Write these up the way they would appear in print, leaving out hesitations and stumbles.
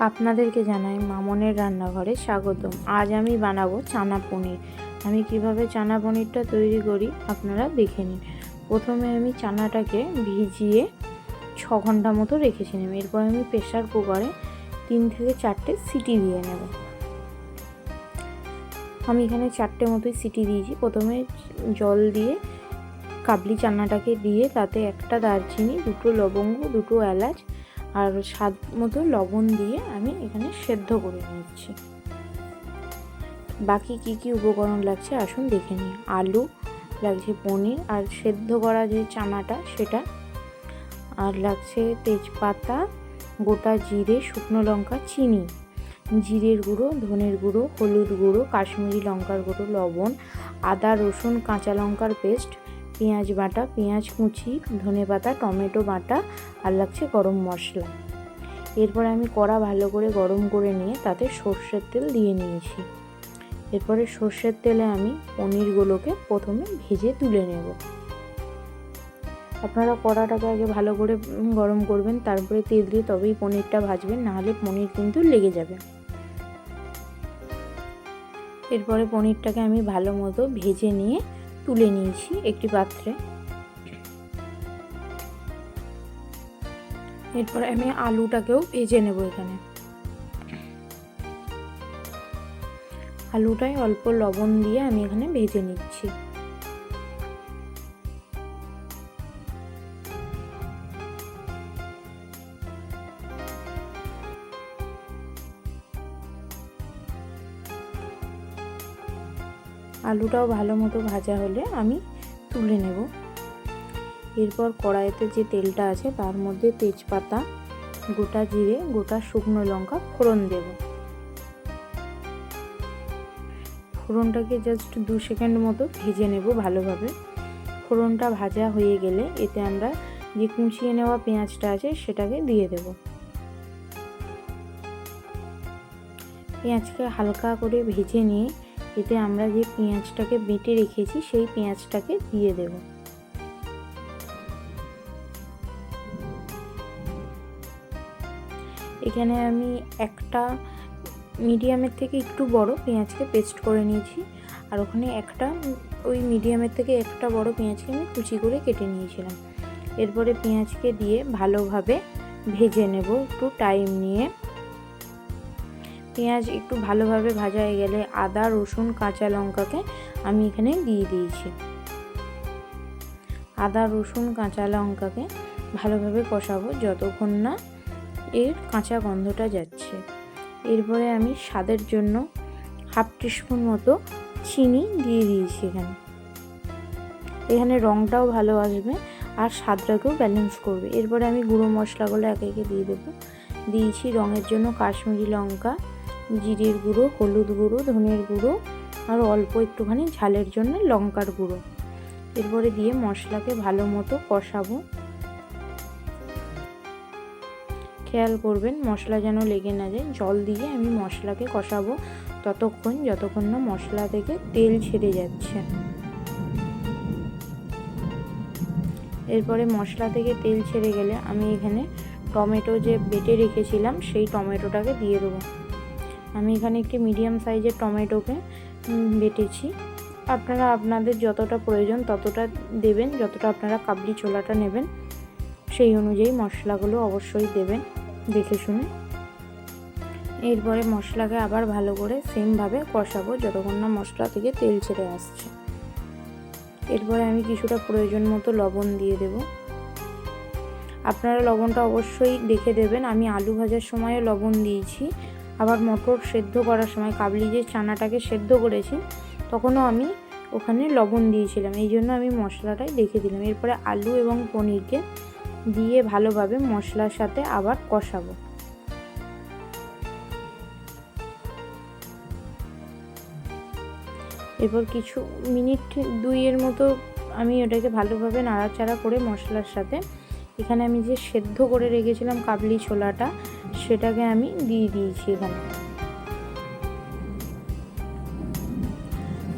আপনাদেরকে জানাই মামনের রান্নাঘরে স্বাগতম। আজ আমি বানাবো চানা পনির। আমি কিভাবে চানা পনিরটা তৈরি করি আপনারা দেখে নিন। প্রথমে আমি চানাটাকে ভিজিয়ে 6 ঘন্টা মতো রেখেছিলাম। এরপর আমি প্রেসার কুকারে 3 থেকে 4টে সিটি দিয়ে নেব। আমি এখানে 4টে মতোই সিটি দিয়েছি। প্রথমে জল দিয়ে কাবলি চানাটাকে দিয়ে তাতে একটা দারচিনি, 2টো লবঙ্গ, 2টো এলাচ আর স্বাদ মতো লবণ দিয়ে আমি এখানে সেদ্ধ করে নিচ্ছি। বাকি কি কি উপকরণ লাগছে আসুন দেখে নিই। আলু লাগছে, পনির আর সেদ্ধ করা যে চানাটা সেটা, আর লাগছে তেজপাতা, গোটা জিরে, শুকনো লঙ্কা, চিনি, জিরের গুঁড়ো, ধনের গুঁড়ো, হলুদ গুঁড়ো, কাশ্মীরি লঙ্কার গুঁড়ো, লবণ, আদা রসুন কাঁচা লঙ্কার পেস্ট, পেঁয়াজ বাটা, পেঁয়াজ কুচি, ধনেপাতা, টমেটো বাটা আর লাগছে গরম মশলা। এরপরে আমি কড়া ভালো করে গরম করে নিয়ে তাতে সর্ষের তেল দিয়ে নিয়েছি। এরপরে সর্ষের তেলে আমি পনিরগুলোকে প্রথমে ভেজে তুলে নেব। আপনারা কড়াটাকে আগে ভালো করে গরম করবেন, তারপরে তেল দিয়ে তবেই পনিরটা ভাজবেন, নাহলে পনির কিন্তু লেগে যাবে। এরপরে পনিরটাকে আমি ভালো মতো ভেজে নিয়ে তুলে নিয়েছি একটি পাত্রে। এরপরে আমি আলুটাকেও ভেজে নেব। এখানে আলুটায় অল্প লবণ দিয়ে আমি এখানে ভেজে নিচ্ছি। আলুটাও ভালো মতো ভাজা হলে আমি তুলে নেব। এরপর কড়াইতে যে তেলটা আছে তার মধ্যে তেজপাতা, গোটা জিরে, গোটা শুকনো লঙ্কা ফোড়ন দেব। ফোড়নটাকে জাস্ট 2 সেকেন্ড মতো ভেজে নেব ভালোভাবে। ফোড়নটা ভাজা হয়ে গেলে এতে আমরা যে কুচিয়ে নেওয়া পেঁয়াজটা আছে সেটাকে দিয়ে দেব। পেঁয়াজকে হালকা করে ভেজে নিয়ে এতে আমরা যে পেঁয়াজটাকে বেটে রেখেছি সেই পেঁয়াজটাকে দিয়ে দেব। এখানে আমি একটা মিডিয়ামের থেকে একটু বড় পেঁয়াজকে পেস্ট করে নিয়েছি, আর ওখানে একটা ওই মিডিয়ামের থেকে একটা বড় পেঁয়াজকে আমি কুচি করে কেটে নিয়েছিলাম। এরপরে পেঁয়াজকে দিয়ে ভালোভাবে ভেজে নেব একটু টাইম নিয়ে। পেঁয়াজ একটু ভালোভাবে ভাজা হয়ে গেলে আদা রসুন কাঁচা লঙ্কাকে আমি এখানে দিয়ে দিয়েছি। আদা রসুন কাঁচা লঙ্কাকে ভালোভাবে কষাবো যতক্ষণ না এর কাঁচা গন্ধটা যাচ্ছে। এরপরে আমি স্বাদের জন্য 1/2 টিস্পুন মতো চিনি দিয়ে দিয়েছি। এখানে রঙটাও ভালো আসবে আর স্বাদটাকেও ব্যালেন্স করবে। এরপরে আমি গুঁড়ো মশলাগুলো একে একে দিয়ে দেবো। দিয়েছি রঙের জন্য কাশ্মীরি লঙ্কা, জিরের গুঁড়ো, হলুদ গুঁড়ো, ধনের গুঁড়ো আর অল্প একটুখানি ঝালের জন্য লঙ্কার গুঁড়ো। এরপরে দিয়ে মশলাকে ভালো মতো কষাবো। খেয়াল করবেন মশলা যেন লেগে না যায়। জল দিয়ে আমি মশলাকে কষাবো যতক্ষণ না মশলা থেকে তেল ছেড়ে যাচ্ছে। এরপরে মশলা থেকে তেল ছেড়ে গেলে আমি এখানে টমেটো যে বেটে রেখেছিলাম সেই টমেটোটাকে দিয়ে দেবো। আমি এখানে একটি মিডিয়াম সাইজের টমেটোকে বেটেছি। আপনারা আপনাদের যতটা প্রয়োজন ততটা দেবেন, যতটা আপনারা কাবলি ছোলাটা নেবেন সেই অনুযায়ী মশলাগুলো অবশ্যই দেবেন দেখে শুনে। এরপরে মশলাকে আবার ভালো করে সেমভাবে কষাবো যতক্ষণ না মশলা থেকে তেল ছেড়ে আসছে। এরপরে আমি কিছুটা প্রয়োজন মতো লবণ দিয়ে দেব। আপনারা লবণটা অবশ্যই দেখে দেবেন। আমি আলু ভাজার সময় লবণ দিয়েছি, আবার মটর সেদ্ধ করার সময় কাবলি যে চানাটাকে সেদ্ধ করেছি তখনও আমি ওখানে লবণ দিয়েছিলাম, এই জন্য আমি মশলাটাই দেখে দিলাম। এরপরে আলু এবং পনিরকে দিয়ে ভালোভাবে মশলার সাথে আবার কষাবো। এরপর কিছু মিনিট 2 মতো আমি ওটাকে ভালোভাবে নাড়াচাড়া করে মশলার সাথে এখানে আমি যে সেদ্ধ করে রেখেছিলাম কাবলি ছোলাটা সেটাকে আমি দিয়ে দিয়েছি। এখানে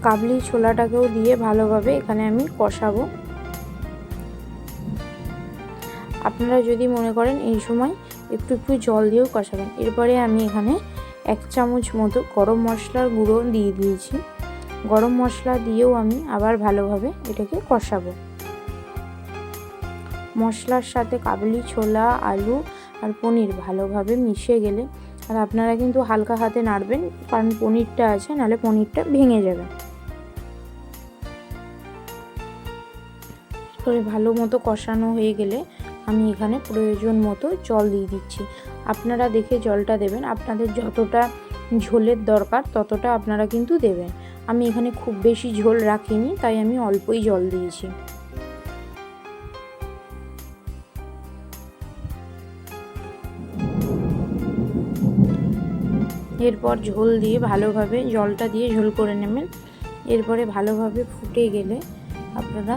কাবলি ছোলাটাকেও দিয়ে ভালোভাবে এখানে আমি কষাবো। আপনারা যদি মনে করেন এই সময় একটু একটু জল দিয়েও কষাবেন। এরপরে আমি এখানে 1 চামচ মতো গরম মশলার গুঁড়ো দিয়ে দিয়েছি। গরম মশলা দিয়েও আমি আবার ভালোভাবে এটাকে কষাবো। মশলার সাথে কাবুলি ছোলা, আলু আর পনির ভালোভাবে মিশে গেলে, আর আপনারা কিন্তু হালকা হাতে নাড়বেন, কারণ পনিরটা আছে, নাহলে পনিরটা ভেঙে যাবে। করে ভালো মতো কষানো হয়ে গেলে আমি এখানে প্রয়োজন মতো জল দিয়ে দিচ্ছি। আপনারা দেখে জলটা দেবেন, আপনাদের যতটা ঝোলের দরকার ততটা আপনারা কিন্তু দেবেন। আমি এখানে খুব বেশি ঝোল রাখিনি, তাই আমি অল্পই জল দিয়েছি। এরপর ঝোল দিয়ে ভালোভাবে জলটা দিয়ে ঝোল করে নেবেন। এরপরে ভালোভাবে ফুটে গেলে আপনারা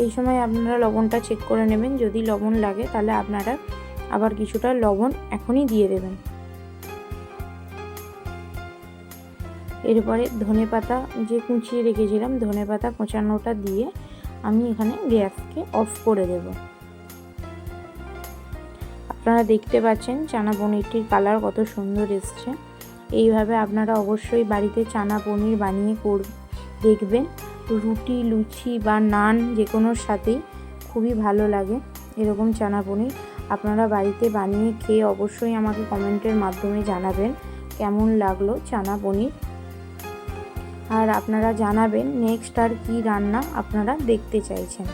এই সময় আপনারা লবণটা চেক করে নেবেন। যদি লবণ লাগে তাহলে আপনারা আবার কিছুটা লবণ এখনই দিয়ে দেবেন। এরপরে ধনেপাতা যে কুচিয়ে রেখেছিলাম, ধনেপাতা কোচানোটা দিয়ে আমি এখানে গ্যাসকে অফ করে দেব। আপনারা দেখতে পাচ্ছেন চানা পনিরটির কালার কত সুন্দর এসছে। এইভাবে আপনারা অবশ্যই বাড়িতে চানা পনির বানিয়ে দেখবেন। রুটি, লুচি বা নান যে কোনোর সাথেই খুবই ভালো লাগে এরকম চানা পনির। আপনারা বাড়িতে বানিয়ে খেয়ে অবশ্যই আমাকে কমেন্টের মাধ্যমে জানাবেন কেমন লাগলো চানা পনির। আর আপনারা জানাবেন নেক্সট আর কি রান্না আপনারা দেখতে চাইছেন।